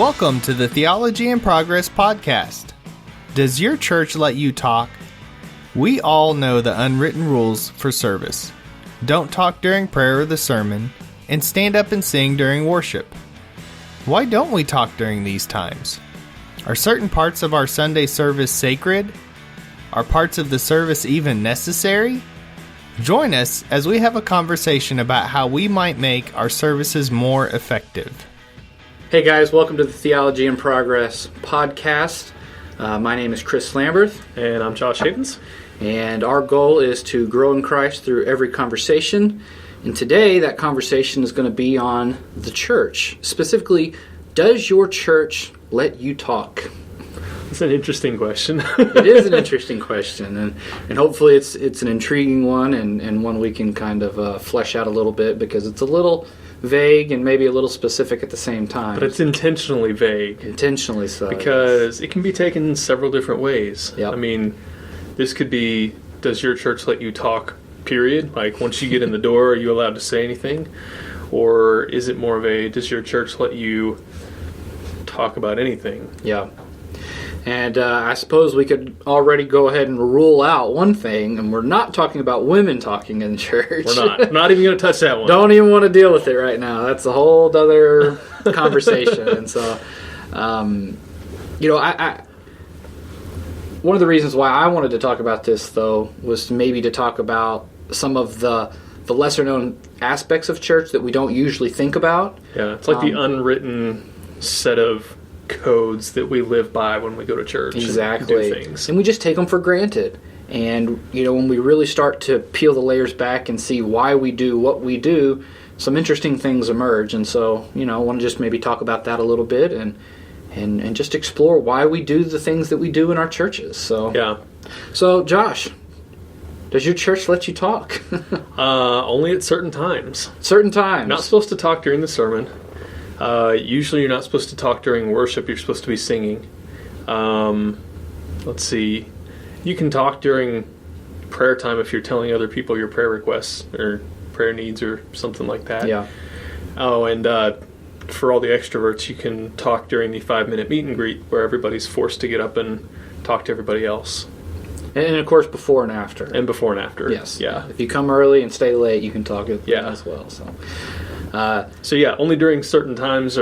Welcome to the Theology in Progress podcast. Does your church let you talk? We all know the unwritten rules for service. Don't talk during prayer or the sermon, and stand up and sing during worship. Why don't we talk during these times? Are certain parts of our Sunday service sacred? Are parts of the service even necessary? Join us as we have a conversation about how we might make our services more effective. Hey guys, welcome to the Theology in Progress podcast. My name is Chris Lamberth. And I'm Josh Havens. And our goal is to grow in Christ through every conversation. And today, that conversation is going to be on the church. Specifically, does your church let you talk? It's an interesting question. It is an interesting question. And hopefully it's an intriguing one and one we can kind of flesh out a little bit because it's a little vague and maybe a little specific at the same time. But it's intentionally vague. Intentionally so. Because it can be taken several different ways. Yep. I mean, this could be, does your church let you talk, period? Like, once you get in the door, are you allowed to say anything? Or is it more of a, does your church let you talk about anything? Yeah. And I suppose we could already go ahead and rule out one thing, and we're not talking about women talking in church. We're not. Not even going to touch that one. Don't even want to deal with it right now. That's a whole other conversation. And so, I one of the reasons why I wanted to talk about this, though, was maybe to talk about some of the lesser-known aspects of church that we don't usually think about. Yeah, it's like the unwritten set of codes that we live by when we go to church. Exactly. And do things. And we just take them for granted. And, when we really start to peel the layers back and see why we do what we do, some interesting things emerge. And so, I want to just maybe talk about that a little bit and just explore why we do the things that we do in our churches. So, yeah. So, Josh, does your church let you talk? Only at certain times. Certain times. Not supposed to talk during the sermon. Usually you're not supposed to talk during worship. You're supposed to be singing. Let's see. You can talk during prayer time if you're telling other people your prayer requests or prayer needs or something like that. Yeah. Oh, and for all the extroverts, you can talk during the 5-minute meet and greet where everybody's forced to get up and talk to everybody else. And of course, before and after. And before and after. Yes. Yeah. If you come early and stay late, you can talk as well. So yeah, only during certain times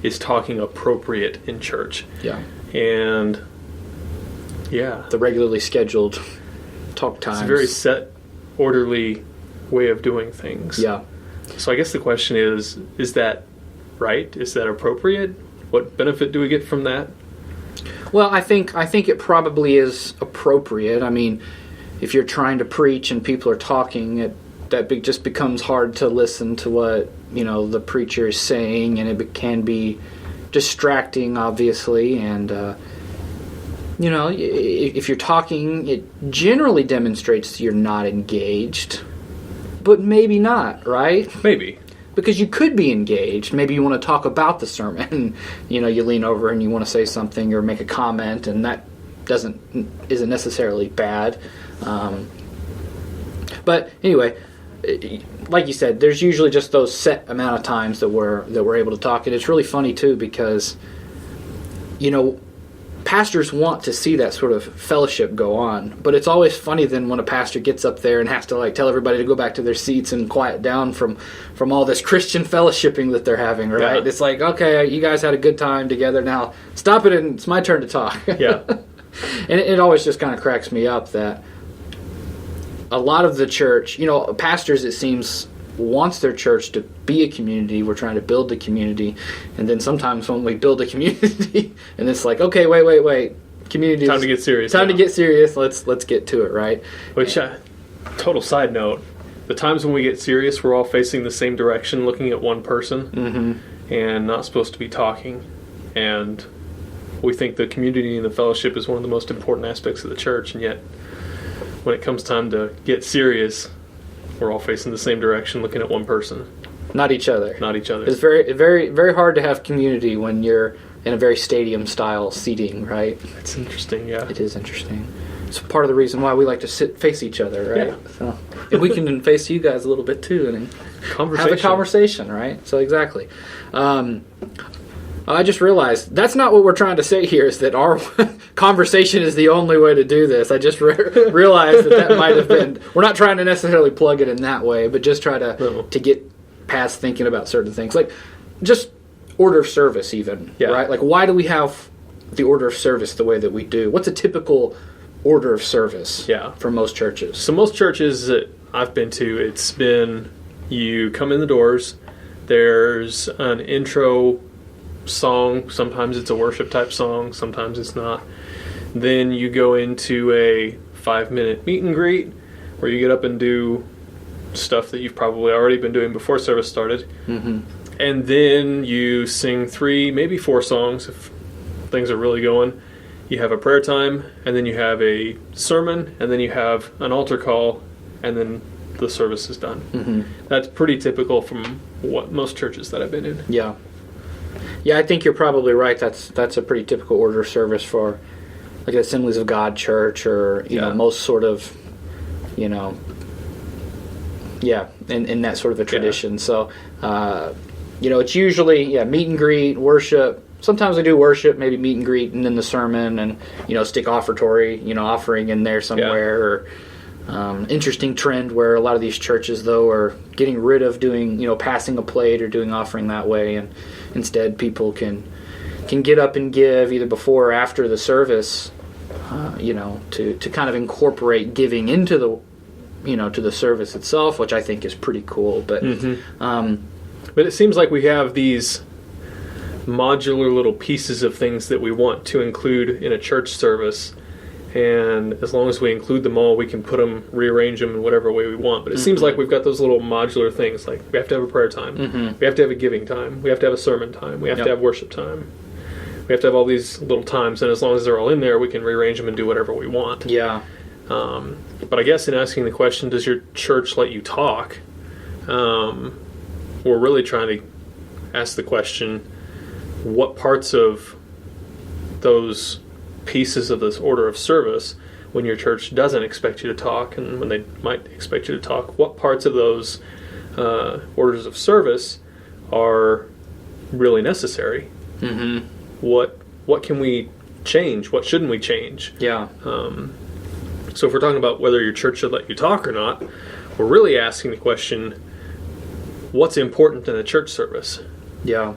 is talking appropriate in church. Yeah. And yeah. The regularly scheduled talk times. It's a very set, orderly way of doing things. Yeah. So I guess the question is that right? Is that appropriate? What benefit do we get from that? Well, I think it probably is appropriate. I mean, if you're trying to preach and people are talking, just becomes hard to listen to what, the preacher is saying, and it can be distracting, obviously, and, if you're talking, it generally demonstrates you're not engaged, but maybe not, right? Maybe. Because you could be engaged. Maybe you want to talk about the sermon. You lean over and you want to say something or make a comment, and that isn't necessarily bad. But anyway, like you said, there's usually just those set amount of times that we're able to talk, and it's really funny too because pastors want to see that sort of fellowship go on, but it's always funny then when a pastor gets up there and has to tell everybody to go back to their seats and quiet down from all this Christian fellowshipping that they're having, right? Yeah. It's like, okay, you guys had a good time together, now stop it and it's my turn to talk. Yeah. And it always just kind of cracks me up that a lot of the church, pastors, it seems, wants their church to be a community. We're trying to build a community. And then sometimes when we build a community, and it's like, okay, wait. Community. Time to get serious. Time to get serious. Let's get to it, right? Which, total side note, the times when we get serious, we're all facing the same direction, looking at one person, and not supposed to be talking. And we think the community and the fellowship is one of the most important aspects of the church, and yet when it comes time to get serious, we're all facing the same direction, looking at one person. Not each other. Not each other. It's very, very, very hard to have community when you're in a very stadium-style seating, right? It's interesting, yeah. It is interesting. It's part of the reason why we like to face each other, right? Yeah. So, and we can face you guys a little bit too, and have a conversation, right? So exactly. I just realized that's not what we're trying to say here, is that our conversation is the only way to do this. I just realized that might have been... We're not trying to necessarily plug it in that way, but just try to get past thinking about certain things. Like, just order of service even, right? Like, why do we have the order of service the way that we do? What's a typical order of service for most churches? So most churches that I've been to, it's been you come in the doors, there's an intro song, sometimes it's a worship type song, sometimes it's not. Then you go into a 5-minute meet and greet where you get up and do stuff that you've probably already been doing before service started. Mm-hmm. And then you sing 3, maybe 4 songs if things are really going. You have a prayer time, and then you have a sermon, and then you have an altar call, and then the service is done. Mm-hmm. That's pretty typical from what most churches that I've been in. Yeah, I think you're probably right. That's a pretty typical order of service for like an Assemblies of God church, or you know, most sort of, in that sort of a tradition. Yeah. So, it's usually meet and greet, worship. Sometimes we do worship, maybe meet and greet, and then the sermon, and stick offertory, offering in there somewhere. Or interesting trend where a lot of these churches though are getting rid of doing passing a plate or doing offering that way, and instead people can get up and give either before or after the service, to kind of incorporate giving into the to the service itself, which I think is pretty cool. But but it seems like we have these modular little pieces of things that we want to include in a church service, and as long as we include them all, we can put them, rearrange them in whatever way we want. But it seems like we've got those little modular things, like we have to have a prayer time, we have to have a giving time, we have to have a sermon time, we have to have worship time, we have to have all these little times, and as long as they're all in there, we can rearrange them and do whatever we want. But I guess in asking the question, does your church let you talk, we're really trying to ask the question, what parts of those pieces of this order of service, when your church doesn't expect you to talk and when they might expect you to talk, what parts of those orders of service are really necessary? Mm-hmm. What can we change? What shouldn't we change? So if we're talking about whether your church should let you talk or not, we're really asking the question, what's important in a church service? Yeah,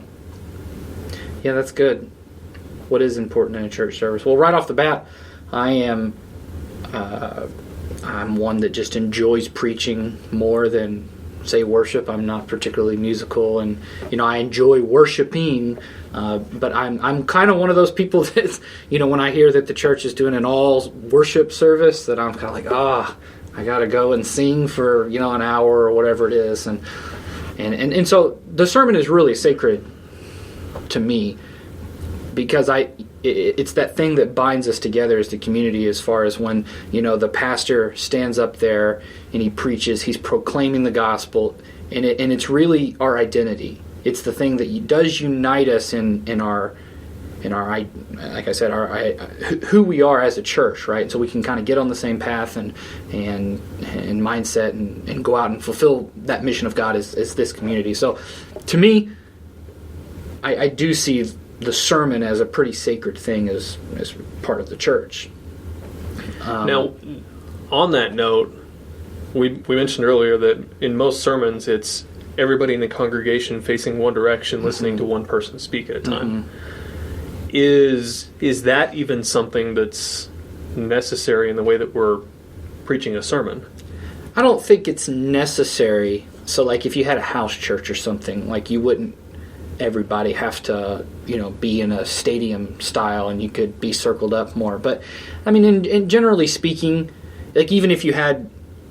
that's good. What is important in a church service? Well, right off the bat, I'm one that just enjoys preaching more than, say, worship. I'm not particularly musical, and I enjoy worshiping, but I'm kind of one of those people that, when I hear that the church is doing an all worship service, that I'm kind of like, I got to go and sing for an hour or whatever it is, and so the sermon is really sacred to me, because it's that thing that binds us together as the community, as far as when the pastor stands up there and he preaches, he's proclaiming the gospel, and it's really our identity. It's the thing that does unite us in our like I said, who we are as a church, right? And so we can kind of get on the same path and mindset and go out and fulfill that mission of God as this community. So to me, I do see the sermon as a pretty sacred thing as part of the church. Now, on that note, we mentioned earlier that in most sermons, it's everybody in the congregation facing one direction, listening to one person speak at a time. Is that even something that's necessary in the way that we're preaching a sermon? I don't think it's necessary. So, like, if you had a house church or something, like, you wouldn't everybody have to, be in a stadium style, and you could be circled up more. But, I mean, in generally speaking, like, even if you had,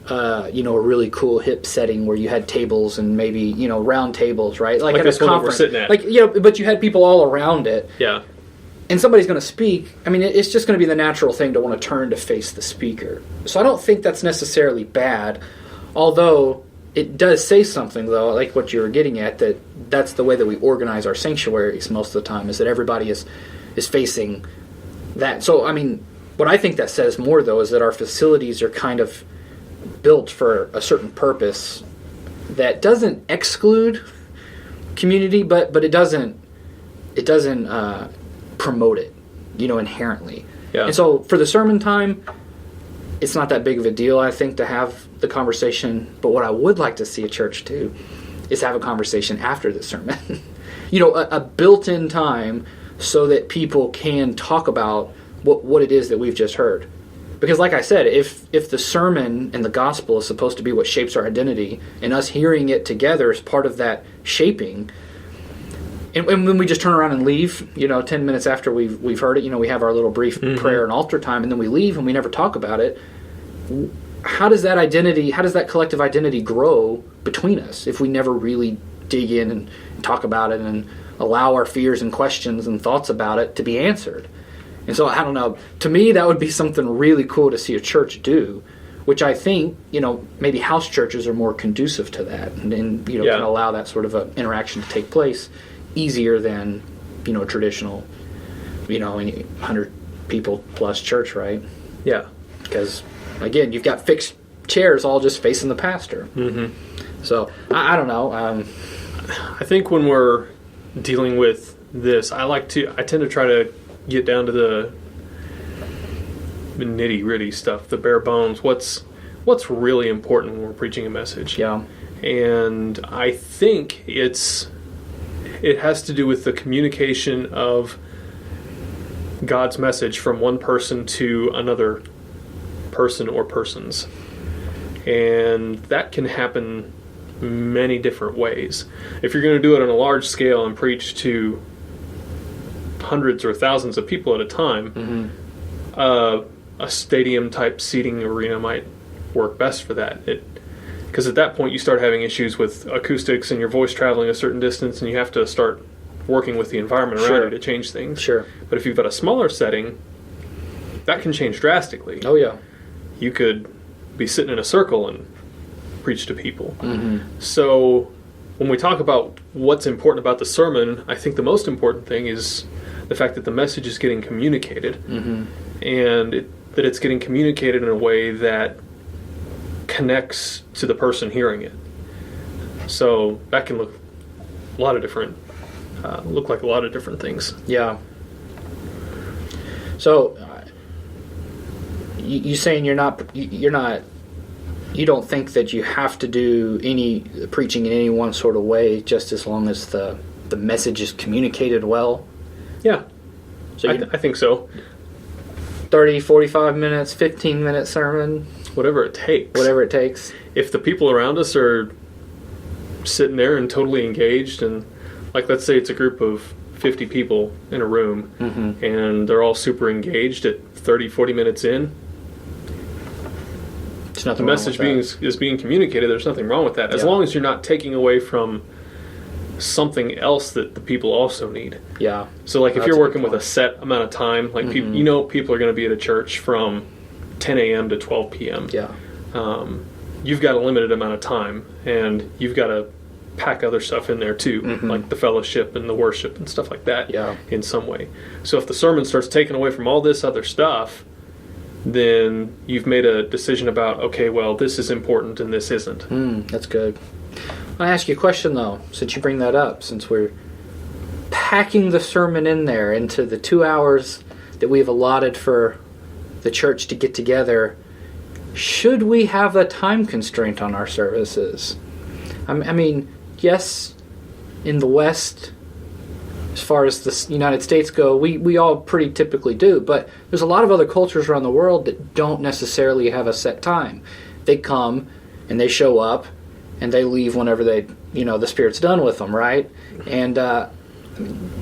a really cool hip setting where you had tables and maybe, round tables, right? Like at a conference. We're sitting at. Like, but you had people all around it. Yeah. And somebody's going to speak. I mean, it's just going to be the natural thing to want to turn to face the speaker. So I don't think that's necessarily bad, although it does say something, though, like what you were getting at, that's the way that we organize our sanctuaries most of the time, is that everybody is facing that. So, I mean, what I think that says more, though, is that our facilities are kind of built for a certain purpose that doesn't exclude community, but it doesn't promote it, inherently. Yeah. And so for the sermon time, it's not that big of a deal, I think, to have the conversation. But what I would like to see a church do is have a conversation after the sermon. A built-in time so that people can talk about what it is that we've just heard. Because like I said, if the sermon and the gospel is supposed to be what shapes our identity, and us hearing it together is part of that shaping, and when we just turn around and leave, 10 minutes after we've heard it, we have our little brief prayer and altar time, and then we leave and we never talk about it, how does that collective identity grow between us if we never really dig in and talk about it and allow our fears and questions and thoughts about it to be answered? And so, I don't know, to me that would be something really cool to see a church do, which I think, maybe house churches are more conducive to that and can allow that sort of a interaction to take place easier than, traditional, 100 people plus church, right? Yeah. Because, again, you've got fixed chairs all just facing the pastor. Mm-hmm. So, I don't know. I think when we're dealing with this, I tend to try to get down to the nitty-gritty stuff, the bare bones. What's really important when we're preaching a message? Yeah. And I think it has to do with the communication of God's message from one person to another person or persons. And that can happen many different ways. If you're going to do it on a large scale and preach to hundreds or thousands of people at a time, a stadium type seating arena might work best for that. Because at that point you start having issues with acoustics and your voice traveling a certain distance, and you have to start working with the environment around you to change things. Sure. But if you've got a smaller setting, that can change drastically. Oh yeah. You could be sitting in a circle and preach to people. Mm-hmm. So when we talk about what's important about the sermon, I think the most important thing is the fact that the message is getting communicated, and that it's getting communicated in a way that connects to the person hearing it. So that can look like a lot of different things. Yeah. So you saying you don't think that you have to do any preaching in any one sort of way, just as long as the message is communicated well? Yeah. So I think so. 30, 45 minutes, 15-minute sermon? Whatever it takes. Whatever it takes. If the people around us are sitting there and totally engaged, and let's say it's a group of 50 people in a room, and they're all super engaged at 30, 40 minutes in, the message is being communicated. There's nothing wrong with that, as long as you're not taking away from something else that the people also need. Yeah. So if you're working with a set amount of time, people are going to be at a church from 10 a.m. to 12 p.m. Yeah. You've got a limited amount of time, and you've got to pack other stuff in there too, like the fellowship and the worship and stuff like that in some way. So if the sermon starts taking away from all this other stuff, then you've made a decision about, okay, well, this is important and this isn't. That's good. I want to ask you a question, though, since you bring that up, since we're packing the sermon in there into the 2 hours that we've allotted for the church to get together. Should we have a time constraint on our services? I mean, yes, in the West, as far as the United States go, we all pretty typically do, but there's a lot of other cultures around the world that don't necessarily have a set time. They come and they show up and they leave whenever the Spirit's done with them, right? And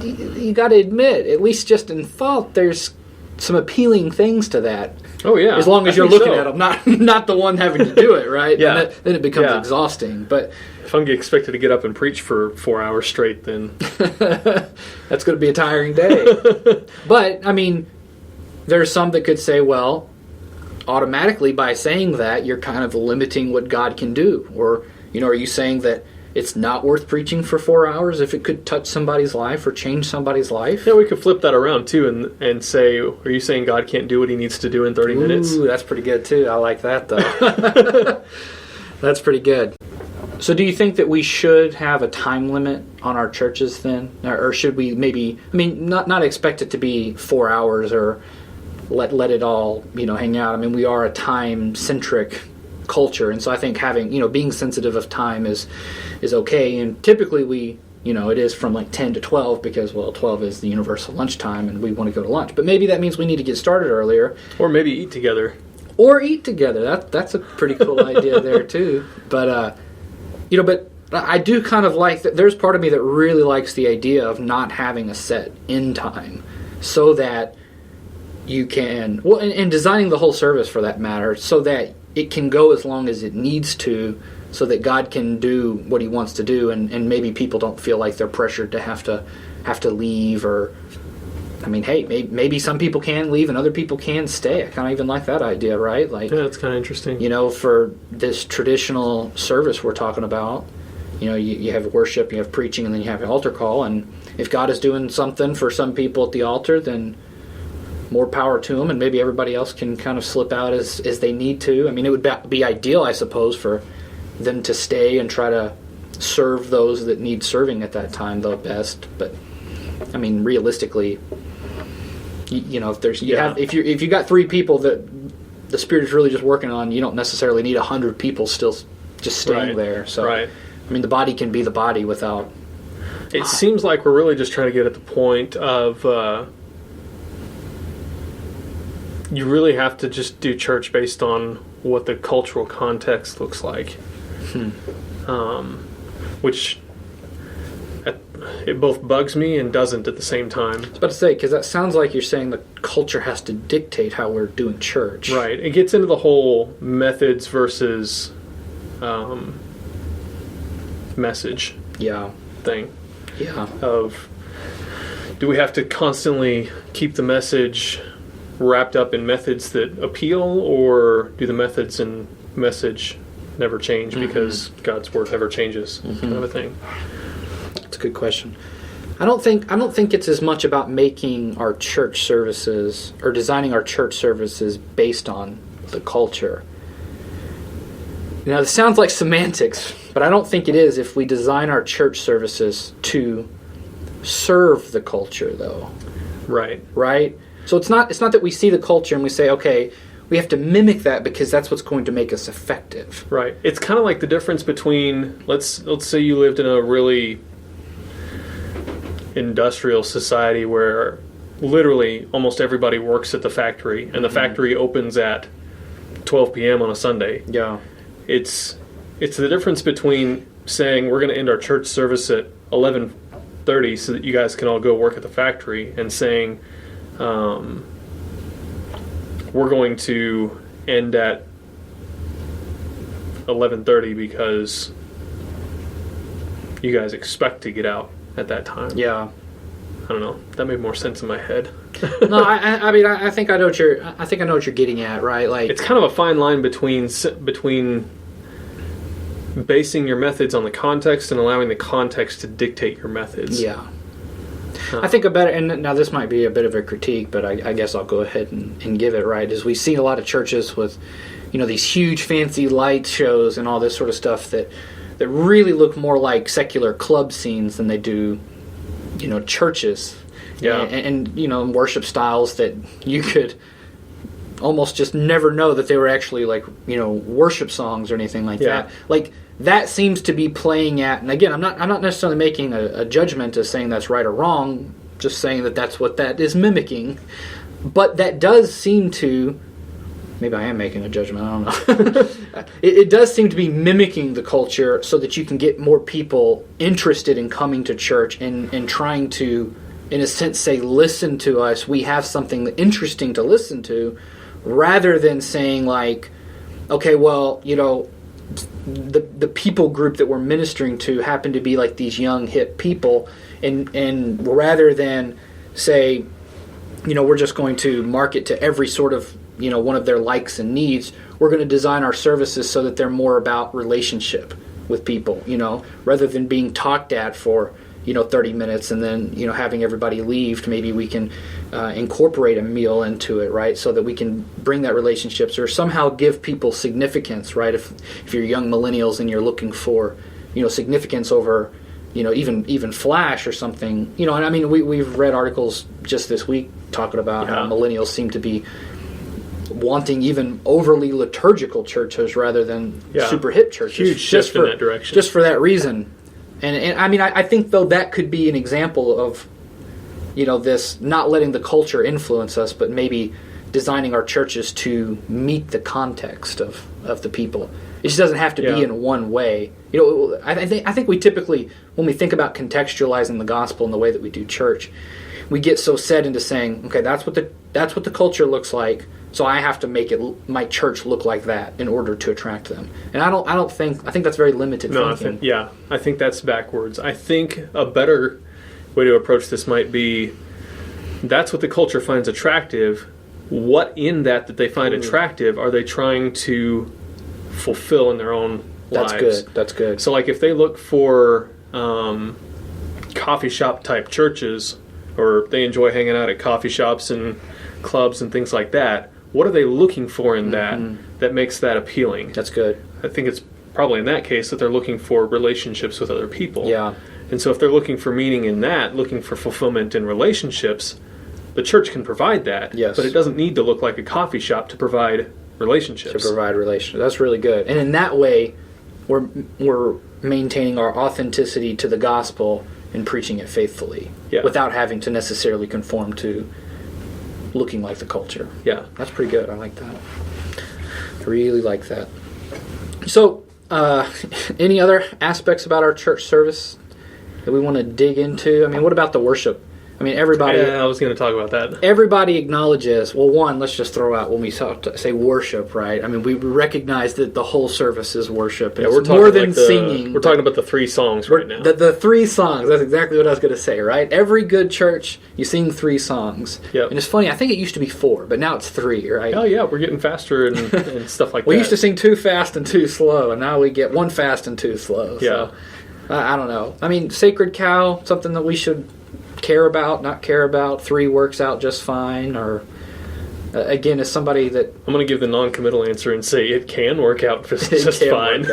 you got to admit, at least just in thought, there's some appealing things to that. Oh yeah, as long as you're looking at them, not the one having to do it, right? Yeah. Then it becomes exhausting. But if I'm expected to get up and preach for 4 hours straight, then that's going to be a tiring day. But I mean, there's some that could say, well, automatically by saying that, you're kind of limiting what God can do. Or are you saying that it's not worth preaching for 4 hours if it could touch somebody's life or change somebody's life? Yeah, we could flip that around too and say, are you saying God can't do what he needs to do in 30 minutes? Ooh, that's pretty good too. I like that, though. That's pretty good. So do you think that we should have a time limit on our churches then? Or should we maybe, not expect it to be 4 hours or let it all, hang out. We are a time-centric culture, and so I think having, being sensitive of time is okay. And typically we, it is from like 10 to 12 because, 12 is the universal lunchtime and we want to go to lunch. But maybe that means we need to get started earlier. Or maybe eat together. That's a pretty cool idea there too. But, but I do kind of like that. There's part of me that really likes the idea of not having a set end time so that you can, and designing the whole service for that matter, so that it can go as long as it needs to, so that God can do what he wants to do, and maybe people don't feel like they're pressured to have to leave, or, hey, maybe some people can leave and other people can stay. I kind of even like that idea, right? Like, yeah, that's kind of interesting. For this traditional service we're talking about, you have worship, you have preaching, and then you have an altar call, and if God is doing something for some people at the altar, then more power to them, and maybe everybody else can kind of slip out as they need to. It would be ideal, I suppose, for them to stay and try to serve those that need serving at that time the best. But realistically, if you got 3 people that the Spirit is really just working on, you don't necessarily need 100 people still just staying there. So, right. The body can be the body without. It seems like we're really just trying to get at the point of you really have to just do church based on what the cultural context looks like, which it both bugs me and doesn't at the same time. I was about to say, because that sounds like you're saying the culture has to dictate how we're doing church. Right. It gets into the whole methods versus message thing. Yeah. Of, do we have to constantly keep the message wrapped up in methods that appeal, or do the methods and message never change because God's word never changes, kind of a thing? That's a good question. I don't think it's as much about making our church services or designing our church services based on the culture. This sounds like semantics, but I don't think it is if we design our church services to serve the culture, though. Right. Right? So it's not that we see the culture and we say, okay, we have to mimic that because that's what's going to make us effective. Right. It's kind of like the difference between, let's say you lived in a really industrial society where literally almost everybody works at the factory, and the factory opens at 12 p.m. on a Sunday. Yeah. It's the difference between saying we're going to end our church service at 11:30 so that you guys can all go work at the factory, and saying we're going to end at 11:30 because you guys expect to get out at that time. Yeah. I don't know. That made more sense in my head. No, I think I know what you're getting at, right? Like, it's kind of a fine line between basing your methods on the context and allowing the context to dictate your methods. Yeah. I think and now this might be a bit of a critique, but I guess I'll go ahead and give it, right, is we see a lot of churches with, these huge fancy light shows and all this sort of stuff that really look more like secular club scenes than they do, churches. Yeah. And worship styles that you could almost just never know that they were actually like, worship songs or anything like that. Like, that seems to be playing at, and again, I'm not necessarily making a judgment as saying that's right or wrong, just saying that that's what that is mimicking. But that does seem to, maybe I am making a judgment, I don't know. It does seem to be mimicking the culture so that you can get more people interested in coming to church and trying to, in a sense, say, listen to us, we have something interesting to listen to, rather than saying like, okay, well, the people group that we're ministering to happen to be like these young hip people, and rather than say, we're just going to market to every sort of one of their likes and needs, we're going to design our services so that they're more about relationship with people, rather than being talked at for 30 minutes and then having everybody leave. Maybe we can incorporate a meal into it, right? So that we can bring that relationships or somehow give people significance, right? If you're young millennials and you're looking for, significance over, even flash or something, and I mean, we've read articles just this week talking about how millennials seem to be wanting even overly liturgical churches rather than super hip churches. Huge shift in that direction. Just for that reason. And I mean, I think, though, that could be an example of, this not letting the culture influence us, but maybe designing our churches to meet the context of the people. It just doesn't have to be in one way. I think we typically, when we think about contextualizing the gospel in the way that we do church, we get so set into saying, okay, that's what the culture looks like, so I have to make my church look like that in order to attract them. And I think that's very limited thinking. I think that's backwards. I think a better way to approach this might be, that's what the culture finds attractive. What in that they find attractive are they trying to fulfill in their own lives? That's good. So, like, if they look for coffee shop type churches, or they enjoy hanging out at coffee shops and clubs and things like that, what are they looking for in that makes that appealing? That's good. I think it's probably in that case that they're looking for relationships with other people. Yeah. And so if they're looking for meaning in that, looking for fulfillment in relationships, the church can provide that. Yes. But it doesn't need to look like a coffee shop to provide relationships. That's really good. And in that way, we're maintaining our authenticity to the gospel and preaching it faithfully without having to necessarily conform to looking like the culture. Yeah. That's pretty good. I like that. I really like that. So, any other aspects about our church service that we want to dig into? I mean, what about the worship? I mean, everybody... Yeah, I was going to talk about that. Everybody acknowledges... Well, one, let's just throw out when we say worship, right? I mean, we recognize that the whole service is worship. Yeah, we're talking more than singing. We're talking about the 3 songs right now. The 3 songs. That's exactly what I was going to say, right? Every good church, you sing 3 songs. Yep. And it's funny, I think it used to be 4, but now it's 3, right? Oh, yeah, we're getting faster and stuff like that. We used to sing 2 fast and 2 slow, and now we get 1 fast and 2 slow. Yeah. So, I don't know. I mean, Sacred Cow, something that we should... care about, not care about, 3 works out just fine, or again, as somebody that... I'm going to give the non-committal answer and say it can work out just fine.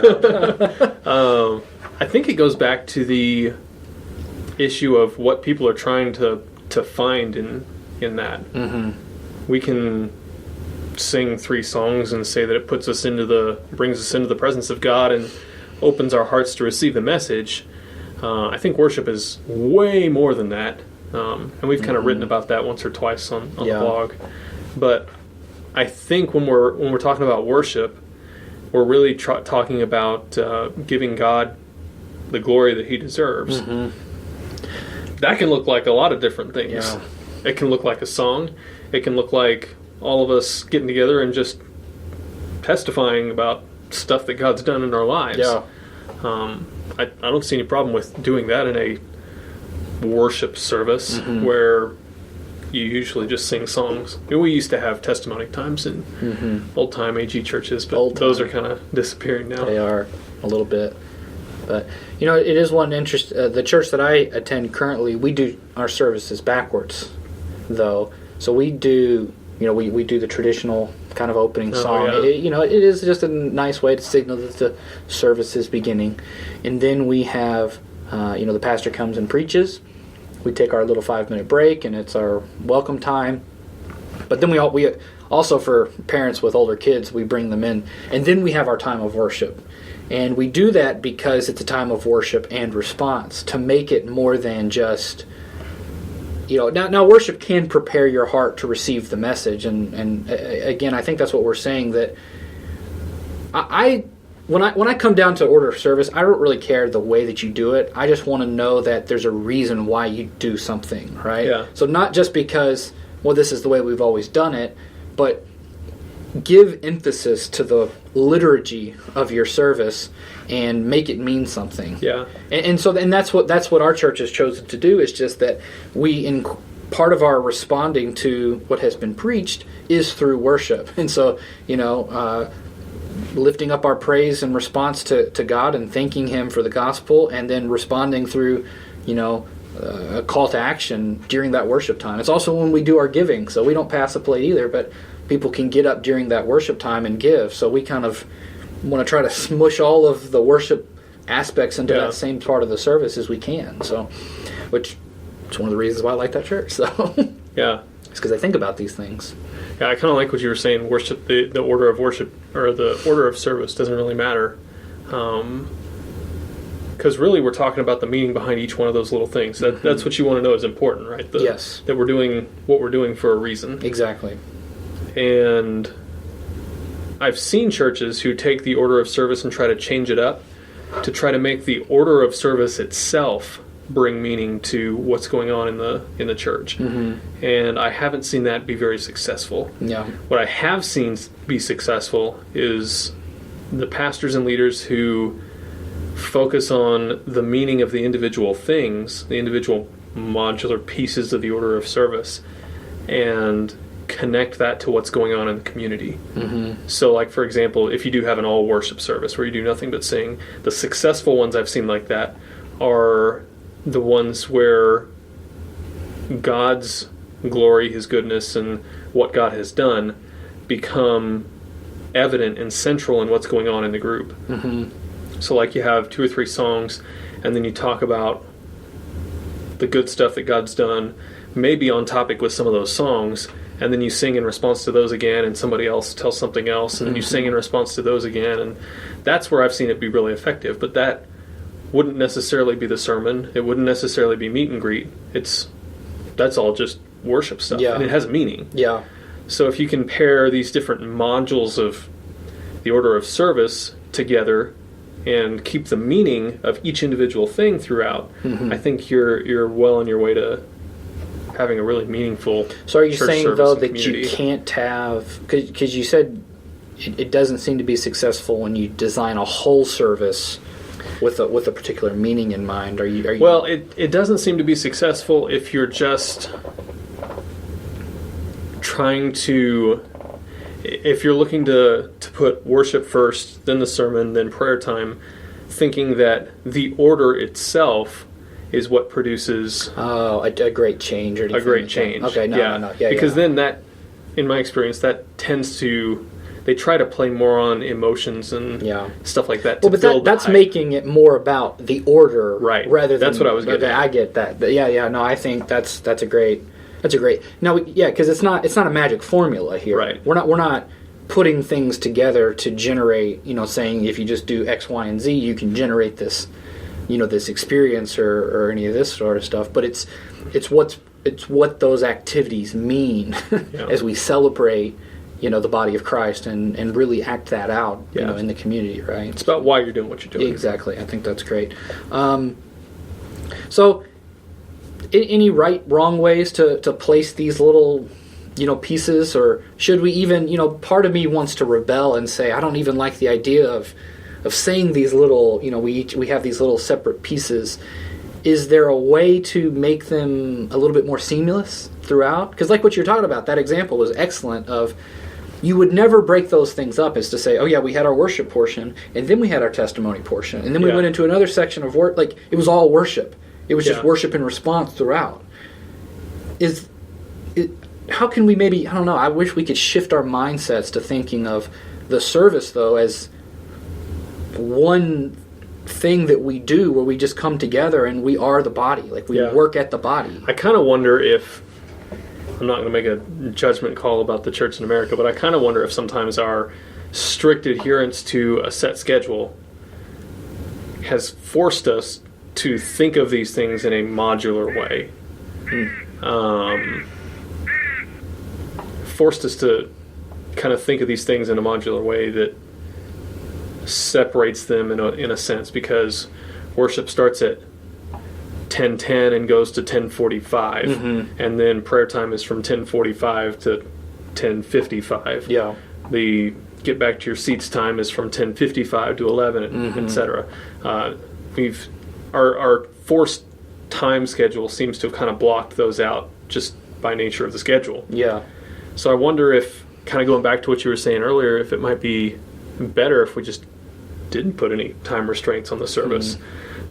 I think it goes back to the issue of what people are trying to find in that. Mm-hmm. We can sing 3 songs and say that it brings us into the presence of God and opens our hearts to receive the message. I think worship is way more than that, and we've kind of written about that once or twice on the blog. But I think when we're talking about worship, we're really talking about giving God the glory that He deserves. Mm-hmm. That can look like a lot of different things. Yeah. It can look like a song. It can look like all of us getting together and just testifying about stuff that God's done in our lives. Yeah. I don't see any problem with doing that in a worship service where you usually just sing songs. We used to have testimony times in old-time AG churches, but those are kind of disappearing now. They are, a little bit. But, it is one interest. The church that I attend currently, we do our services backwards, though. So we do, we do the traditional kind of opening song. Yeah. It is just a nice way to signal that the service is beginning. And then we have, the pastor comes and preaches. We take our little 5-minute break, and it's our welcome time. But then we also, for parents with older kids, we bring them in. And then we have our time of worship. And we do that because it's a time of worship and response, to make it more than just... Now worship can prepare your heart to receive the message, and again, I think that's what we're saying, that when I come down to order of service, I don't really care the way that you do it. I just want to know that there's a reason why you do something, right? Yeah. So not just because, well, this is the way we've always done it, but give emphasis to the liturgy of your service and make it mean something. Yeah. And that's what our church has chosen to do, is just that we, in part of our responding to what has been preached, is through worship. And so, lifting up our praise in response to God and thanking Him for the gospel, and then responding through, a call to action during that worship time. It's also when we do our giving, so we don't pass a plate either, but people can get up during that worship time and give. So we kind of want to try to smush all of the worship aspects into that same part of the service as we can. So, which is one of the reasons why I like that church. So yeah, it's because I think about these things. Yeah, I kind of like what you were saying. Worship, the order of worship or the order of service doesn't really matter, because really we're talking about the meaning behind each one of those little things. That's what you want to know is important, right? Yes. That we're doing what we're doing for a reason. Exactly. And I've seen churches who take the order of service and try to change it up to try to make the order of service itself bring meaning to what's going on in the church. Mm-hmm. And I haven't seen that be very successful. Yeah. What I have seen be successful is the pastors and leaders who focus on the meaning of the individual things, the individual modular pieces of the order of service, and connect that to what's going on in the community. Mm-hmm. So, like, for example, if you do have an all worship service where you do nothing but sing, the successful ones I've seen like that are the ones where God's glory, His goodness, and what God has done become evident and central in what's going on in the group. Mm-hmm. So, like, you have 2 or 3 songs, and then you talk about the good stuff that God's done, maybe on topic with some of those songs, and then you sing in response to those again, and somebody else tells something else, and then you sing in response to those again, and that's where I've seen it be really effective. But that wouldn't necessarily be the sermon. It wouldn't necessarily be meet and greet. That's all just worship stuff, and it has a meaning. Yeah. So if you can pair these different modules of the order of service together and keep the meaning of each individual thing throughout, I think you're well on your way to having a really meaningful church service. So are you saying, though, that you can't have... Because you said it doesn't seem to be successful when you design a whole service with a particular meaning in mind. Are you? Well, it doesn't seem to be successful if you're just trying to... If you're looking to put worship first, then the sermon, then prayer time, thinking that the order itself is what produces... a great change or anything. A great change. Okay, no. Yeah, because then that, in my experience, that tends to... They try to play more on emotions and stuff like that. That's making it more about the order, right? Rather than that's what I was getting at. I get that. But no, I think that's a great. Now, because it's not a magic formula here. Right. We're not putting things together to generate. Saying if you just do X, Y, and Z, you can generate this, this experience or any of this sort of stuff. But it's what those activities mean as we celebrate. The body of Christ and really act that out, in the community, right? It's about why you're doing what you're doing. Exactly. I think that's great. So, any wrong ways to place these little, pieces, or should we even, part of me wants to rebel and say, I don't even like the idea of saying these little, we have these little separate pieces. Is there a way to make them a little bit more seamless throughout? Because like what you're talking about, that example was excellent of... You would never break those things up as to say, oh yeah, we had our worship portion, and then we had our testimony portion, and then we went into another section of work. Like, it was all worship. It was just worship and response throughout. How can we maybe, I don't know, I wish we could shift our mindsets to thinking of the service, though, as one thing that we do where we just come together and we are the body. Like, we work at the body. I kind of wonder if... I'm not going to make a judgment call about the church in America, but I kind of wonder if sometimes our strict adherence to a set schedule has forced us to think of these things in a modular way. Forced us to kind of think of these things in a modular way that separates them in a sense, because worship starts at 10:10 and goes to 10:45, and then prayer time is from 10:45 to 10:55. Yeah, the get back to your seats time is from 10:55 to 11, etc. Our forced time schedule seems to have kind of blocked those out just by nature of the schedule. Yeah. So I wonder if, kind of going back to what you were saying earlier, if it might be better if we just didn't put any time restraints on the service.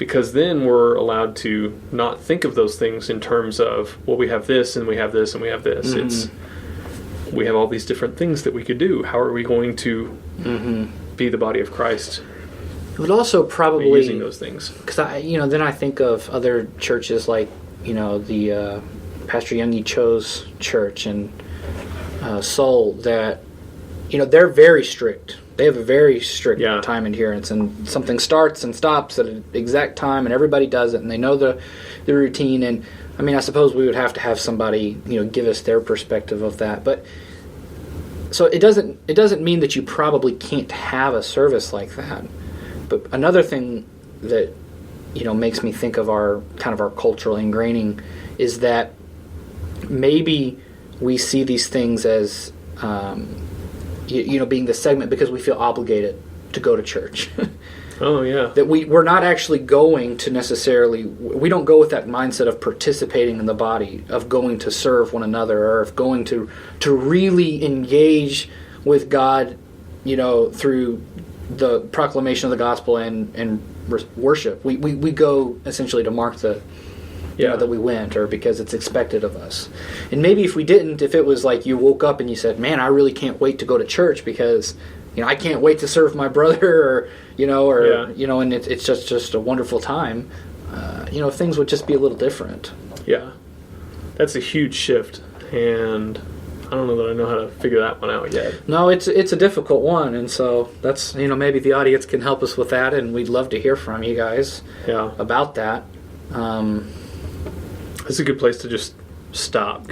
Because then we're allowed to not think of those things in terms of, well, we have this and we have this and we have this. Mm-hmm. We have all these different things that we could do. How are we going to be the body of Christ? It would also probably using those things. Because then I think of other churches like the Pastor Youngie Cho's church and Seoul that they're very strict. They have a very strict time adherence, and something starts and stops at an exact time, and everybody does it, and they know the routine. And I mean, I suppose we would have to have somebody give us their perspective of that. But so it doesn't mean that you probably can't have a service like that. But another thing that makes me think of our cultural ingraining is that maybe we see these things as being the segment because we feel obligated to go to church. Oh, yeah. That we're not actually going to necessarily, we don't go with that mindset of participating in the body, of going to serve one another, or of going to really engage with God, through the proclamation of the gospel and worship. We go essentially to mark that we went, or because it's expected of us. And maybe if we didn't, if it was like you woke up and you said, man, I really can't wait to go to church because I can't wait to serve my brother, and it's just a wonderful time, things would just be a little different. Yeah. That's a huge shift, and I don't know that I know how to figure that one out yet. No, it's a difficult one, and so that's, maybe the audience can help us with that, and we'd love to hear from you guys about that. It's a good place to just stop.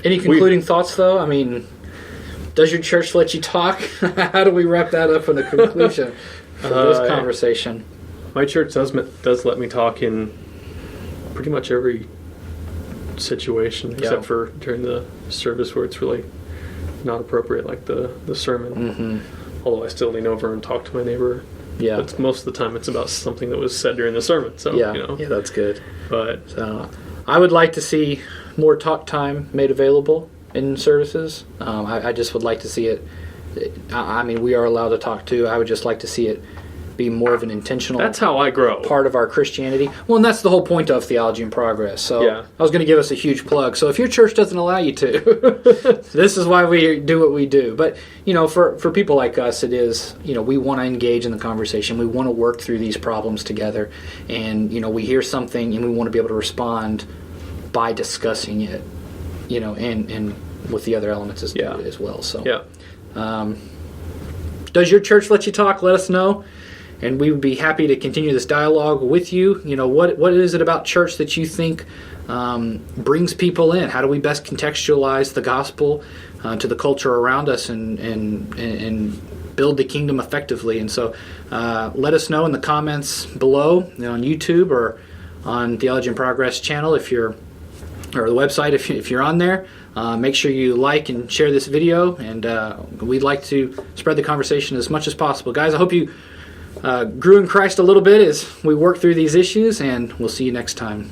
Any concluding thoughts, though? I mean, does your church let you talk? How do we wrap that up in a conclusion for this conversation? My church does let me talk in pretty much every situation, except for during the service where it's really not appropriate, like the sermon. Mm-hmm. Although I still lean over and talk to my neighbor. Yeah. But most of the time it's about something that was said during the sermon. So, Yeah, that's good. But I would like to see more talk time made available in services. I just would like to see it. I mean, we are allowed to talk too. I would just like to see it be more of an intentional. That's how I grow. Part of our Christianity. Well, and that's the whole point of Theology in Progress. So I was going to give us a huge plug. So if your church doesn't allow you to, this is why we do what we do. But for people like us, it is we want to engage in the conversation. We want to work through these problems together, and we hear something and we want to be able to respond by discussing it, and with the other elements as well. So does your church let you talk? Let us know. And we would be happy to continue this dialogue with you. What is it about church that you think brings people in? How do we best contextualize the gospel to the culture around us and build the kingdom effectively? And so let us know in the comments below on YouTube or on Theology in Progress channel or the website if you're on there. Make sure you like and share this video, and we'd like to spread the conversation as much as possible. Guys, I hope you grew in Christ a little bit as we work through these issues, and we'll see you next time.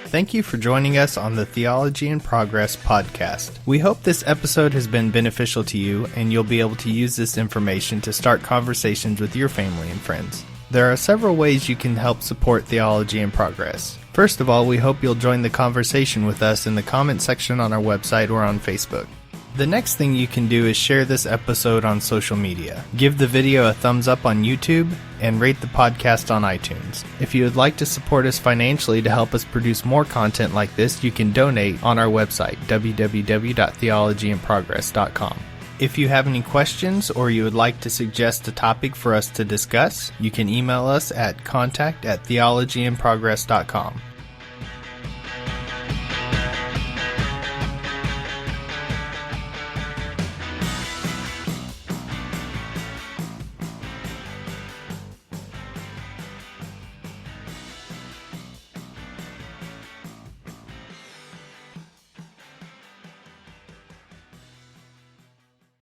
Thank you for joining us on the Theology in Progress podcast. We hope this episode has been beneficial to you, and you'll be able to use this information to start conversations with your family and friends. There are several ways you can help support Theology in Progress. First of all, we hope you'll join the conversation with us in the comment section on our website or on Facebook. The next thing you can do is share this episode on social media. Give the video a thumbs up on YouTube and rate the podcast on iTunes. If you would like to support us financially to help us produce more content like this, you can donate on our website, www.theologyinprogress.com. If you have any questions or you would like to suggest a topic for us to discuss, you can email us at contact@theologyinprogress.com.